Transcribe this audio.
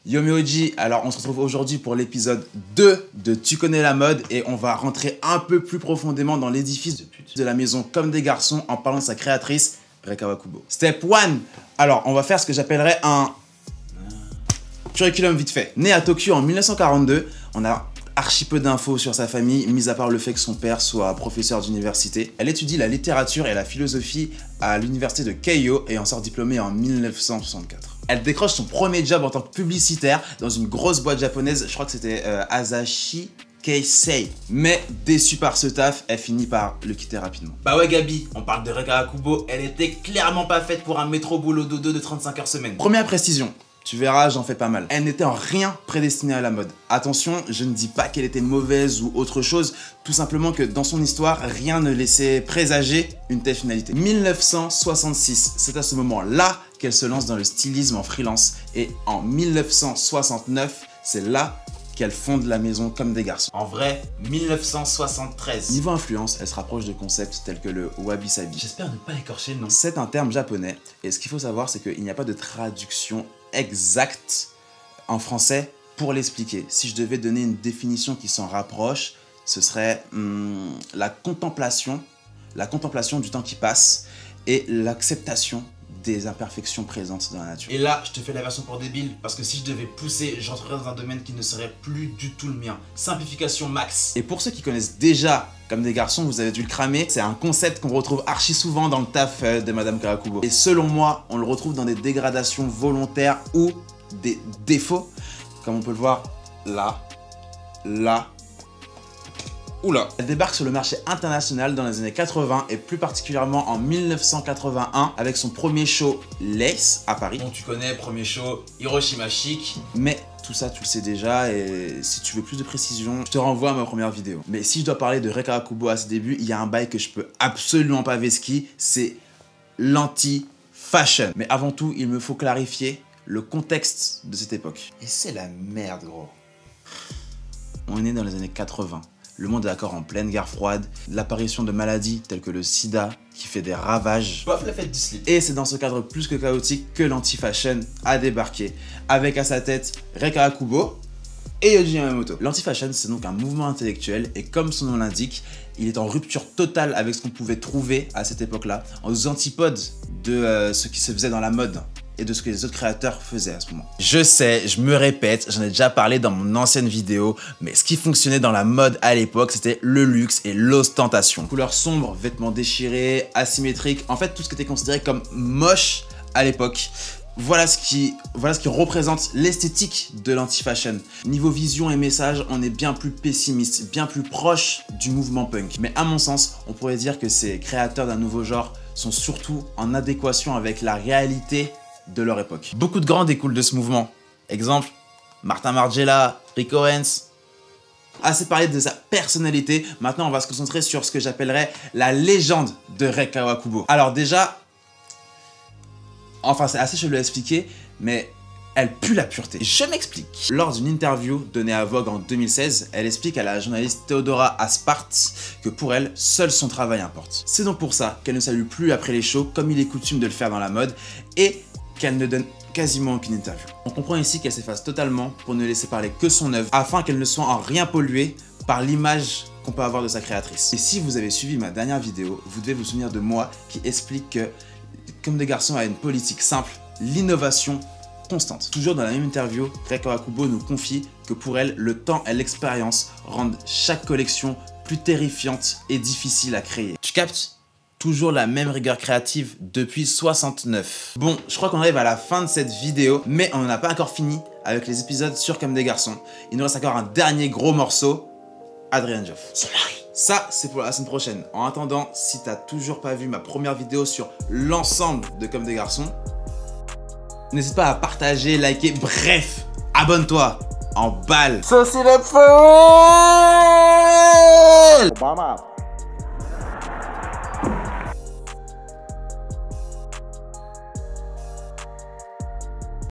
Yo mes OG, alors on se retrouve aujourd'hui pour l'épisode 2 de Tu connais la mode et on va rentrer un peu plus profondément dans l'édifice de la maison Comme des garçons en parlant de sa créatrice, Rei Kawakubo. Step 1, alors on va faire ce que j'appellerais un curriculum vite fait. Née à Tokyo en 1942, on a archi peu d'infos sur sa famille, mis à part le fait que son père soit professeur d'université. Elle étudie la littérature et la philosophie à l'université de Keio et en sort diplômée en 1964. Elle décroche son premier job en tant que publicitaire dans une grosse boîte japonaise, je crois que c'était Asahi Keisei. Mais déçue par ce taf, elle finit par le quitter rapidement. Bah ouais Gabi, on parle de Rei Kawakubo, elle était clairement pas faite pour un métro boulot dodo de 35 heures semaine. Première précision. Tu verras, j'en fais pas mal. Elle n'était en rien prédestinée à la mode. Attention, je ne dis pas qu'elle était mauvaise ou autre chose, tout simplement que dans son histoire, rien ne laissait présager une telle finalité. 1966, c'est à ce moment-là qu'elle se lance dans le stylisme en freelance. Et en 1969, c'est là qu'elle fonde la maison Comme des garçons. En vrai, 1973. Niveau influence, elle se rapproche de concepts tels que le wabi-sabi. J'espère ne pas écorcher le nom. C'est un terme japonais, et ce qu'il faut savoir, c'est qu'il n'y a pas de traduction exact en français pour l'expliquer. Si je devais donner une définition qui s'en rapproche, ce serait la contemplation du temps qui passe et l'acceptation des imperfections présentes dans la nature. Et là, je te fais la version pour débile, parce que si je devais pousser, j'entrerais dans un domaine qui ne serait plus du tout le mien. Simplification max. Et pour ceux qui connaissent déjà Comme des garçons, vous avez dû le cramer, c'est un concept qu'on retrouve archi souvent dans le taf de Madame Kawakubo. Et selon moi, on le retrouve dans des dégradations volontaires ou des défauts, comme on peut le voir là, ou là. Elle débarque sur le marché international dans les années 80 et plus particulièrement en 1981 avec son premier show Lace à Paris. Bon, tu connais, premier show Hiroshima Chic. Mais tout ça, tu le sais déjà, et si tu veux plus de précision, je te renvoie à ma première vidéo. Mais si je dois parler de Rei Kawakubo à ses débuts, il y a un bail que je peux absolument pas vesquiller, c'est l'anti-fashion. Mais avant tout, il me faut clarifier le contexte de cette époque. Et c'est la merde, gros. On est né dans les années 80. Le monde est encore en pleine guerre froide, l'apparition de maladies telles que le sida qui fait des ravages. Bof, la fête du slip. Et c'est dans ce cadre plus que chaotique que l'anti-fashion a débarqué, avec à sa tête Rei Kawakubo et Yohji Yamamoto. L'anti-fashion, c'est donc un mouvement intellectuel et comme son nom l'indique, il est en rupture totale avec ce qu'on pouvait trouver à cette époque-là, aux antipodes de ce qui se faisait dans la mode et de ce que les autres créateurs faisaient à ce moment. Je sais, je me répète, j'en ai déjà parlé dans mon ancienne vidéo, mais ce qui fonctionnait dans la mode à l'époque, c'était le luxe et l'ostentation. Couleurs sombres, vêtements déchirés, asymétriques, en fait tout ce qui était considéré comme moche à l'époque. Voilà ce qui représente l'esthétique de l'anti-fashion. Niveau vision et message, on est bien plus pessimiste, bien plus proche du mouvement punk. Mais à mon sens, on pourrait dire que ces créateurs d'un nouveau genre sont surtout en adéquation avec la réalité de leur époque. Beaucoup de grands découlent de ce mouvement. Exemple, Martin Margiela, Rick Owens. Assez parlé de sa personnalité, maintenant on va se concentrer sur ce que j'appellerais la légende de Rei Kawakubo. Alors déjà, enfin c'est assez chelou à expliquer, mais elle pue la pureté. Je m'explique. Lors d'une interview donnée à Vogue en 2016, elle explique à la journaliste Theodora Aspart que pour elle, seul son travail importe. C'est donc pour ça qu'elle ne salue plus après les shows comme il est coutume de le faire dans la mode et qu'elle ne donne quasiment aucune interview. On comprend ici qu'elle s'efface totalement pour ne laisser parler que son œuvre afin qu'elle ne soit en rien polluée par l'image qu'on peut avoir de sa créatrice. Et si vous avez suivi ma dernière vidéo, vous devez vous souvenir de moi qui explique que Comme des garçons a une politique simple, l'innovation constante. Toujours dans la même interview, Rei Kawakubo nous confie que pour elle, le temps et l'expérience rendent chaque collection plus terrifiante et difficile à créer. Tu captes ? Toujours la même rigueur créative depuis 69. Bon, je crois qu'on arrive à la fin de cette vidéo, mais on n'en a pas encore fini avec les épisodes sur Comme des garçons. Il nous reste encore un dernier gros morceau, Adrian Joff. Son mari. Ça, c'est pour la semaine prochaine. En attendant, si t'as toujours pas vu ma première vidéo sur l'ensemble de Comme des garçons, n'hésite pas à partager, liker, bref, abonne-toi en balle. Ça c'est la folle.